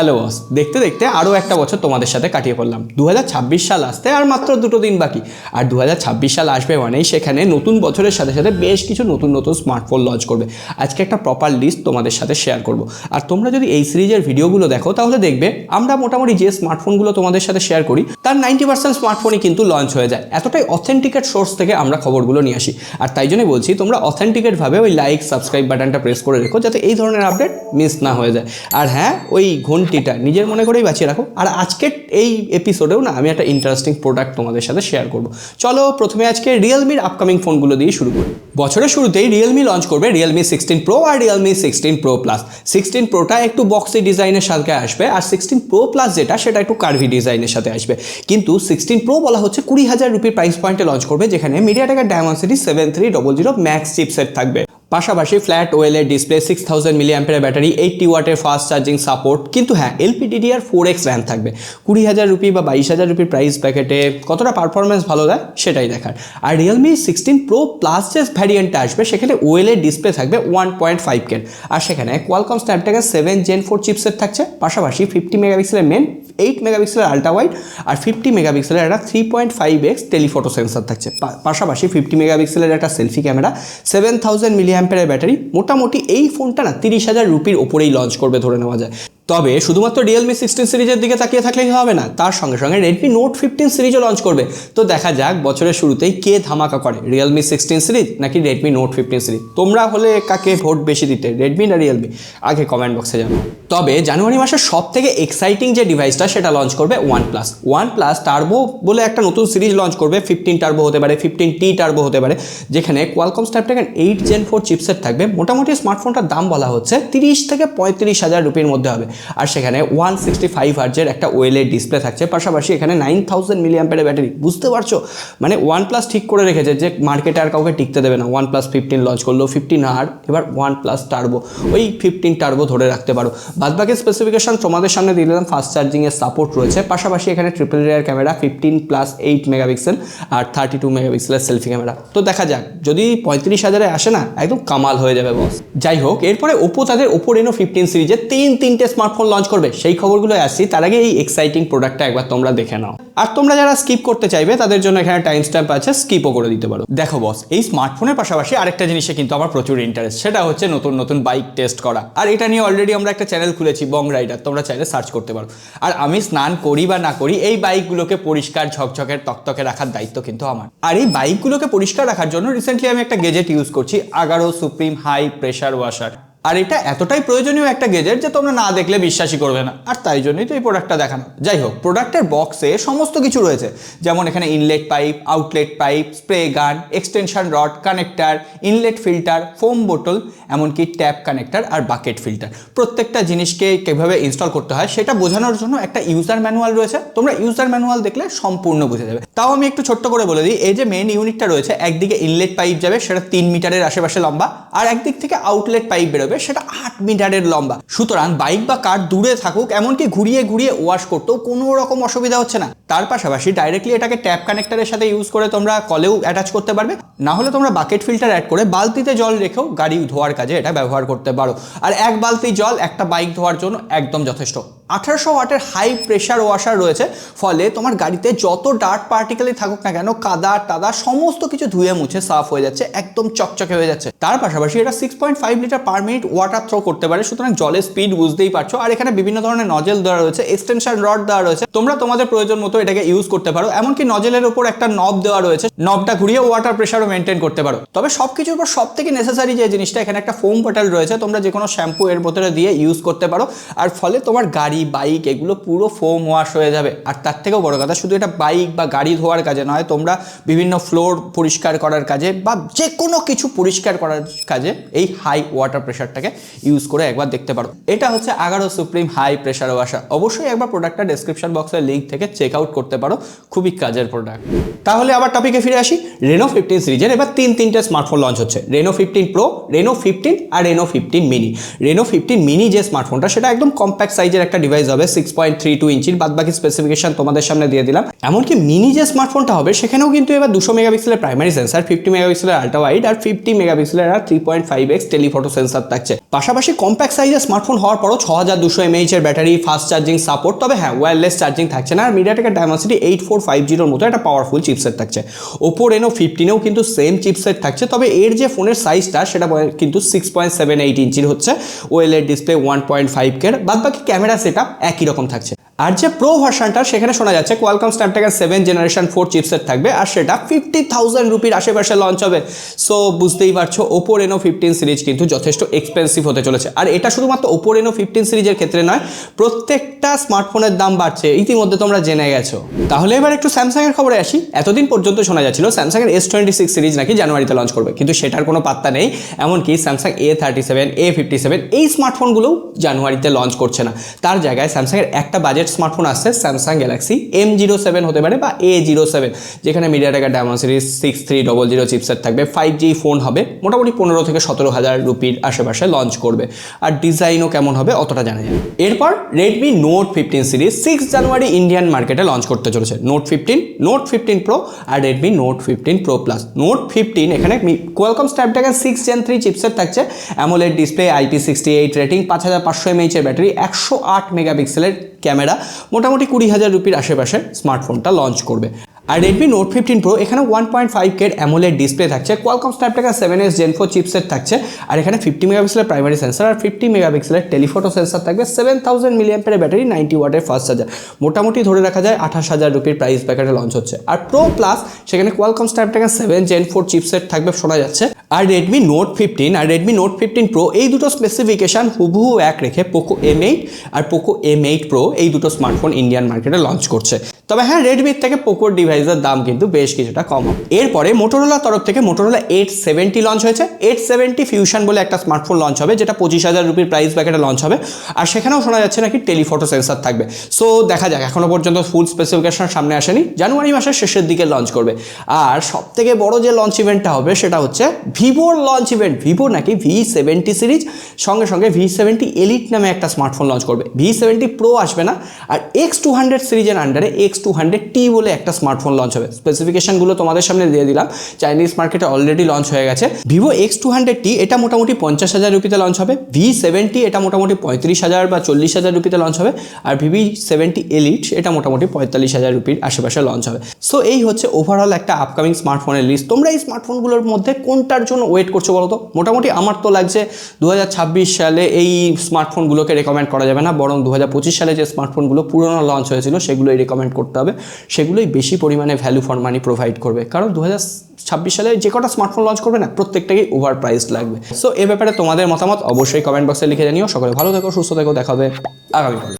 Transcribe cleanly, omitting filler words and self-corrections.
Hello boss, দেখতে দেখতে আরও একটা বছর তোমাদের সাথে কাটিয়ে পড়লাম। 2026 সাল আসতে আর মাত্র 2 দিন বাকি। আর 2026 সাল আসবে মানেই সেখানে নতুন বছরের সাথে সাথে বেশ কিছু নতুন নতুন স্মার্টফোন লঞ্চ করবে। আজকে একটা প্রপার লিস্ট তোমাদের সাথে শেয়ার করব। আর তোমরা যদি এই সিরিজের ভিডিওগুলো দেখো তাহলে দেখবে আমরা মোটামুটি যে স্মার্টফোনগুলো তোমাদের সাথে শেয়ার করি তার 90% স্মার্টফোনই কিন্তু লঞ্চ হয়ে যায়। এতটাই অথেন্টিকেট সোর্স থেকে আমরা খবরগুলো নিয়ে আসি। আর তাই জন্যই বলছি তোমরা অথেন্টিকেটভাবে ওই লাইক সাবস্ক্রাইব বাটনটা প্রেস করে রেখো যাতে এই ধরনের আপডেট মিস না হয়ে যায়। আর হ্যাঁ, ওই ঘন্টিটা নিজের মনে করেই বাঁচিয়ে রাখো। আর আজকের এই এপিসোডেও না আমি একটা ইন্টারেস্টিং প্রোডাক্ট তোমাদের সাথে শেয়ার করব। চলো প্রথমে আজকে রিয়েলমির আপকামিং ফোনগুলো দিয়ে শুরু করি। বছরের শুরুতেই রিয়েলমি লঞ্চ করবে রিয়েলমি 16 প্রো আর রিয়েলমি 16 প্রো প্লাস। 16 প্রোটা একটু বক্সি ডিজাইনের সাথে আসবে, আর 16 প্রো প্লাস যেটা সেটা একটু কার্ভি ডিজাইনের সাথে আসবে। কিন্তু 16 প্রো বলা হচ্ছে 20,000 রুপির প্রাইস পয়েন্টে লঞ্চ করবে, যেখানে মিডিয়াটেকের ডায়মন্ডসিটি 7300 ম্যাক্স চিপসেট থাকবে। পাশাপাশি ফ্ল্যাট ওয়েলের ডিসপ্লে, 6000 মিলিঅ্যাম্পিয়ারের ব্যাটারি, 80 ওয়াটের ফাস্ট চার্জিং সাপোর্ট। কিন্তু হ্যাঁ, LPDDR4X র্যাম থাকবে। 20,000 রুপি বা 22,000 রুপির প্রাইস প্যাকেটে কতটা পারফরমেন্স ভালো দেয় সেটাই দেখার। আর রিয়েলমি 16 প্রো প্লাস যে ভ্যারিয়েন্টটা আসবে সেখানে ওয়েলের ডিসপ্লে থাকবে 1.5K, আর সেখানে কোয়ালকম স্ন্যাপড্রাগন 7 Gen 4 চিপসেট থাকছে। পাশাপাশি 50 মেগাপিক্সেলের মেন, 8 মেগাপিক্সেলের আল্ট্রা ওয়াইড আর 50 মেগাপিক্সেলের একটা 3.5x টেলিফটো সেন্সর থাকছে। পাশাপাশি 50 মেগাপিক্সেলের একটা সেলফি ক্যামেরা, 7000 মিলিঅ্যাম্পিয়ারের ব্যাটারি। মোটামুটি এই ফোনটা না 30,000 রুপির ওপরেই লঞ্চ করবে ধরে নেওয়া যায়। তবে শুধুমাত্র রিয়েলমি 16 সিরিজের দিকে তাকিয়ে থাকলেই হবে না, তার সঙ্গে সঙ্গে রেডমি নোট 15 সিরিজও লঞ্চ করবে। তো দেখা যাক বছরের শুরুতেই কে ধামাকা করে, রিয়েলমি 16 সিরিজ নাকি রেডমি নোট 15 সিরিজ। তোমরা হলে কাকে ভোট বেশি দিতে, রেডমি না রিয়েলমি? আগে কমেন্ট বক্সে জানাও। তবে জানুয়ারি মাসের সব থেকে এক্সাইটিং যে ডিভাইসটা সেটা লঞ্চ করবে ওয়ানপ্লাস টার্বো বলে একটা নতুন সিরিজ লঞ্চ করবে। 15 টার্বো হতে পারে, 15T টার্বো হতে পারে, যেখানে কোয়ালকম স্ন্যাপড্রাগন 8 Gen 4 চিপসেট থাকবে। মোটামুটি স্মার্টফোনটার দাম বলা হচ্ছে 30 থেকে 35,000 রুপির মধ্যে হবে। আর সেখানে 165 হার্জের একটা ওয়েলের ডিসপ্লে থাকছে। পাশাপাশি এখানে 9000 মিলিঅ্যাম্পিয়ারের ব্যাটারি। বুঝতে পারছো, মানে ওয়ানপ্লাস ঠিক করে রেখেছে যে মার্কেটে আর কাউকে টিকতে দেবে না। ওয়ানপ্লাস 15 লঞ্চ করলো, 15 আর এবার ওয়ানপ্লাস টার্বো, ওই 15 টার্বো ধরে রাখতে পারো। বাদবাকি স্পেসিফিকেশন তোমাদের সামনে দিয়ে দিলাম। ফাস্ট চার্জিংয়ের সাপোর্ট রয়েছে। পাশাপাশি এখানে ট্রিপল রেয়ার ক্যামেরা, 15+8 মেগাপিক্সেল আর 32 মেগাপিক্সেলের সেলফি ক্যামেরা। তো দেখা যাক, যদি 35,000-এ আসে না একদম কামাল হয়ে যাবে বস। যাই হোক, এরপরে ওপো তাদের ওপো রেনো 15 সিরিজে তিনটে স্মার্টফোন লঞ্চ করবে, সেই খবরগুলো আসছি। তার আগে এই এক্সাইটিং প্রোডাক্টটা একবার তোমরা দেখে নাও। আর তোমরা যারা স্কিপ করতে চাইবে তাদের জন্য এখানে টাইম স্ট্যাম্প আছে, স্কিপও করে দিতে পারো। দেখো বস, এই স্মার্টফোনের পাশাপাশি আরেকটা জিনিসে কিন্তু আমার প্রচুর ইন্টারেস্ট, সেটা হচ্ছে নতুন নতুন বাইক টেস্ট করা। আর এটা নিয়ে অলরেডি আমরা একটা চ্যানেল খুলেছি, বং রাইডার, তোমরা চাইলে সার্চ করতে পারো। আর আমি স্নান করি বা না করি, এই বাইকগুলোকে পরিষ্কার ঝকঝকের তকতকে রাখার দায়িত্ব কিন্তু আমার। আর এই বাইকগুলোকে পরিষ্কার রাখার জন্য রিসেন্টলি আমি একটা গেজেট ইউজ করছি, Agaro supreme high pressure washer. আর এটা এতটাই প্রয়োজনীয় একটা গেজেট যে তোমরা না দেখলে বিশ্বাসই করবে না, আর তাই জন্যই তো এই প্রোডাক্টটা দেখানো। যাই হোক, প্রোডাক্টের বক্সে সমস্ত কিছু রয়েছে, যেমন এখানে inlet pipe, outlet pipe, spray gun, extension rod, connector, inlet filter, foam বোতল, এমনকি ট্যাপ কানেক্টার আর বাকেট ফিল্টার। প্রত্যেকটা জিনিসকে কীভাবে ইনস্টল করতে হয় সেটা বোঝানোর জন্য একটা ইউজার ম্যানুয়াল রয়েছে। তোমরা ইউজার ম্যানুয়াল দেখলে সম্পূর্ণ বুঝে যাবে। তাও আমি একটু ছোট্ট করে বলে দিই, এই যে মেন ইউনিটটা রয়েছে, একদিকে ইনলেট পাইপ যাবে, সেটা 3 মিটারের আশেপাশে লম্বা, আর একদিক থেকে আউটলেট পাইপ বেরোবে, সেটা 8 মিটারের লম্বা। সুতরাং বাইক বা কার দূরে থাকুক, এমনকি ঘুরিয়ে ঘুরিয়ে ওয়াশ করতেও কোনো রকম অসুবিধা হচ্ছে না। তার পাশাপাশি ডাইরেক্টলি এটাকে ট্যাপ কানেক্টারের সাথে ইউজ করে তোমরা কলেও অ্যাটাচ করতে পারবে, না হলে তোমরা বাকেট ফিল্টার অ্যাড করে বালতিতে জল রেখেও গাড়ি ধোয়ার কাজে এটা ব্যবহার করতে পারো। আর এক বালতি জল একটা বাইক ধোয়ার জন্য একদম যথেষ্ট। 1800 ওয়াটের হাই প্রেশার ওয়াশার রয়েছে, ফলে তোমার গাড়িতে যত ডার্ট পার্টিকেলই থাকুক না কেন, কাদা টাদা সমস্ত কিছু ধুয়ে মুছে সাফ হয়ে যাচ্ছে, একদম চকচকে হয়ে যাচ্ছে। তার পাশাপাশি এটা 6.5 litre per minute water throw করতে পারে, সুতরাং জলের স্পিড বুঝতেই পারছো। আর এখানে বিভিন্ন ধরনের নজেল দেওয়া রয়েছে, এক্সটেনশন রড দেওয়া রয়েছে, তোমরা তোমাদের প্রয়োজন মতো এটাকে ইউজ করতে পারো। এমনকি নজেলের উপর একটা নব দেওয়া রয়েছে, নবটা ঘুরিয়ে ওয়াটার প্রেশারও মেনটেন করতে পারো। তবে সবকিছুর পর সব থেকে নেসেসারি যে জিনিসটা, এখানে একটা ফোম বোতল রয়েছে, তোমরা যে কোনো শ্যাম্পু এর বোতলে দিয়ে ইউজ করতে পারো, আর ফলে তোমার গাড়ি বাইক এগুলো পুরো ফোম ওয়াশ হয়ে যাবে। আর তার থেকেও বড় কথা, শুধু এটা বাইক বা গাড়ি ধোয়ার কাজে নয়, তোমরা বিভিন্ন ফ্লোর পরিষ্কার করার কাজে বা যে কোনো কিছু পরিষ্কার করার কাজে এই হাই ওয়াটার প্রেশারটাকে ইউজ করে একবার দেখতে পারো। এটা হচ্ছে Agaro supreme high pressure washer. অবশ্যই একবার প্রোডাক্টটা ডেসক্রিপশন বক্সের লিঙ্ক থেকে চেক আউট আউট করতে পারো, খুবই কাজের প্রোডাক্ট। তাহলে আবার টপিকে ফিরে আসি। রেনো 15 সিরিজের এবার তিনটে স্মার্টফোন লঞ্চ হচ্ছে, রেনো 15 প্রো, রেনো 15 আর রেনো 15 মিনি। রেনো 15 মিনি যে স্মার্টফোনটা সেটা একদম কম্প্যাক্ট সাইজের একটা ডিভাইস হবে, 6.32 ইঞ্চির, বাদবাকি স্পেসিফিকেশন তোমাদের সামনে দিয়ে দিলাম। এমনকি মিনি যে স্মার্টফোনটা হবে সেখানেও কিন্তু এবার 200 মেগাপিক্সেলের প্রাইমারি সেন্সার, 50 মেগাপিক্সেলের আল্ট্রা ওয়াইড আর 50 মেগাপিক্সেলের আর 3.5x টেলিফটো সেন্সার থাকছে। পাশাপাশি কম্প্যাক্ট সাইজের স্মার্টফোন হওয়ার পরও 6200 mAh এর ব্যাটারি, ফাস্ট চার্জিং সাপোর্ট, তবে হ্যাঁ ওয়্যারলেস চার্জিং থাকছে না। আর মিডিয়াটেকের ডায়মেনসিটি 8450 মতো একটা পাওয়ারফুল চিপসেট থাকছে। ওপো রেনো 15এও কিন্তু সেম চিপসেট থাকছে, তবে এর যে ফোনের সাইজটা সেটা কিন্তু 6.78 ইঞ্চির হচ্ছে, ওএলইডি ডিসপ্লে 1.5K, বাদবাকি ক্যামেরা সেটআপ একই রকম থাকছে। আর যে প্রো ভার্সনটা সেখানে শোনা যাচ্ছে কোয়ালকম স্ন্যাপড্রাগন 7 জেনারেশন 4 চিপসেট থাকবে, আর সেটা 50,000 রুপির আশেপাশে লঞ্চ হবে। সো বুঝতেই পারছো ওপো রেনো 15 সিরিজ কিন্তু যথেষ্ট এক্সপেন্সিভ হতে চলেছে। আর এটা শুধুমাত্র ওপো রেনো 15 সিরিজের ক্ষেত্রে নয়, প্রত্যেকটা স্মার্টফোনের দাম বাড়ছে, ইতিমধ্যে তোমরা জেনে গেছো। তাহলে এবার একটু স্যামসাংয়ের খবরে আসি। এতদিন পর্যন্ত শোনা যাচ্ছিল স্যামসাংয়ের S26 সিরিজ নাকি জানুয়ারিতে লঞ্চ করবে, কিন্তু সেটার কোনো পাত্তা নেই। এমনকি স্যামসাং A37, A57 এই স্মার্টফোনগুলোও জানুয়ারিতে লঞ্চ করছে না। তার জায়গায় স্যামসাংয়ের একটা বাজেট স্মার্টফোন আসছে, স্যামসাং গ্যালাক্সি M07 হতে পারে বা A07, যেখানে মিডিয়াটেকের ডায়মেনসিটি 6300 চিপসেট থাকবে, 5G ফোন হবে, মোটামুটি 15 থেকে 17,000 রুপির আশেপাশে লঞ্চ করবে। আর ডিজাইনও কেমন হবে অতটা জানা যায়। এরপর রেডমি নোট 15 সিরিজ 6 জানুয়ারি ইন্ডিয়ান মার্কেটে লঞ্চ করতে চলেছে। নোট 15, নোট 15 প্রো আর Redmi note 15 pro plus. Note 15 এখানে কোয়ালকম স্ন্যাপড্রাগন 6 Gen 3 চিপসেট থাকছে, AMOLED display, IP68 rating, 5500 mAh এর ব্যাটারি, 108 মেগাপিক্সেলের ক্যামেরা, মোটামুটি 20,000 রুপির আশেপাশে স্মার্টফোনটা লঞ্চ করবে। আর রেডমি নোট 15 প্রো এখানে 1.5K অ্যামোলেড ডিসপ্লে থাকছে, Qualcomm Snapdragon 7S Gen 4 chipset থাকছে, আর এখানে 50 মেগাপিক্সেলের প্রাইমারি সেন্সার আর 50 মেগাপিক্সেলের টেলিফটো সেন্সার থাকবে, 7000 মিলিঅ্যাম্পিয়ার ব্যাটারি, 90 ওয়াটের ফাস্ট চার্জার। মোটামুটি ধরে রাখা যায় 28,000 রুপির প্রাইস প্যাকেটে লঞ্চ হচ্ছে। আর প্রো প্লাস সেখানে কোয়ালকম স্ন্যাপড্রাগন 7 Gen 4 চিপসেট থাকবে শোনা যাচ্ছে। আর রেডমি নোট 15 আর রেডমি নোট 15 প্রো এই দুটো স্পেসিফিকেশন হুবহু এক রেখে পোকো M8 আর পোকো M8 প্রো এই দুটো স্মার্টফোন ইন্ডিয়ান মার্কেটে লঞ্চ করছে। তবে হ্যাঁ, রেডমির থেকে পোকোর ডিভাইসের দাম কিন্তু বেশ কিছুটা কম হবে। এরপরে মোটোরোলার তরফ থেকে মোটোরোলা 870 লঞ্চ হয়েছে। 870 ফিউশন বলে একটা স্মার্টফোন লঞ্চ হবে, যেটা 25,000 রুপির প্রাইস প্যাকেটে লঞ্চ হবে। আর সেখানেও শোনা যাচ্ছে নাকি টেলিফটো সেন্সার থাকবে। সো দেখা যাক, এখনো পর্যন্ত ফুল স্পেসিফিকেশন সামনে আসেনি, জানুয়ারি মাসের শেষের দিকে লঞ্চ করবে। আর সব থেকে বড় যে লঞ্চ ইভেন্টটা হবে সেটা হচ্ছে ভিভোর লঞ্চ ইভেন্ট। ভিভো নাকি V70 সিরিজ সঙ্গে সঙ্গে V70 এলিট নামে একটা স্মার্টফোন লঞ্চ করবে। V70 প্রো আসবে না। আর X200 সিরিজের আন্ডারে X200T বলে একটা স্মার্টফোন লঞ্চ হবে। স্পেসিফিকেশনগুলো তোমাদের সামনে দিয়ে দিলাম, চাইনিজ মার্কেটে অলরেডি লঞ্চ হয়ে গেছে। ভিভো X200T এটা মোটামুটি 50,000 রুপিতে লঞ্চ হবে। V70 এটা মোটামুটি 35,000 বা 40,000 রুপিতে লঞ্চ হবে। আর V70 এলিট এটা মোটামুটি 45,000 রুপির আশেপাশে লঞ্চ হবে। সো এই হচ্ছে ওভারঅল একটা আপকামিং স্মার্টফোনের লিস্ট। তোমরা এই স্মার্টফোনগুলোর মধ্যে কোনটার জন্য ওয়েট করছো বলো তো? মোটামুটি আমার তো লাগছে 2026 সালে এই স্মার্টফোনগুলোকে রেকমেন্ড করা যাবে না, বরং 2025 সালে যে স্মার্টফোনগুলো পুরনো লঞ্চ হয়েছিল সেগুলোই রেকমেন্ড করতে হবে। সেগুলোই বেশি পরিমাণে ভ্যালু ফর মানি প্রোভাইড করবে, কারণ 2026 সালে যে কটা স্মার্টফোন লঞ্চ করবে না প্রত্যেকটাই ওভার প্রাইসড লাগবে। সো এ ব্যাপারে তোমাদের মতামত অবশ্যই কমেন্ট বক্সে লিখে জানিও। সকলে ভালো থেকো, সুস্থ থেকো, দেখা হবে আগামী।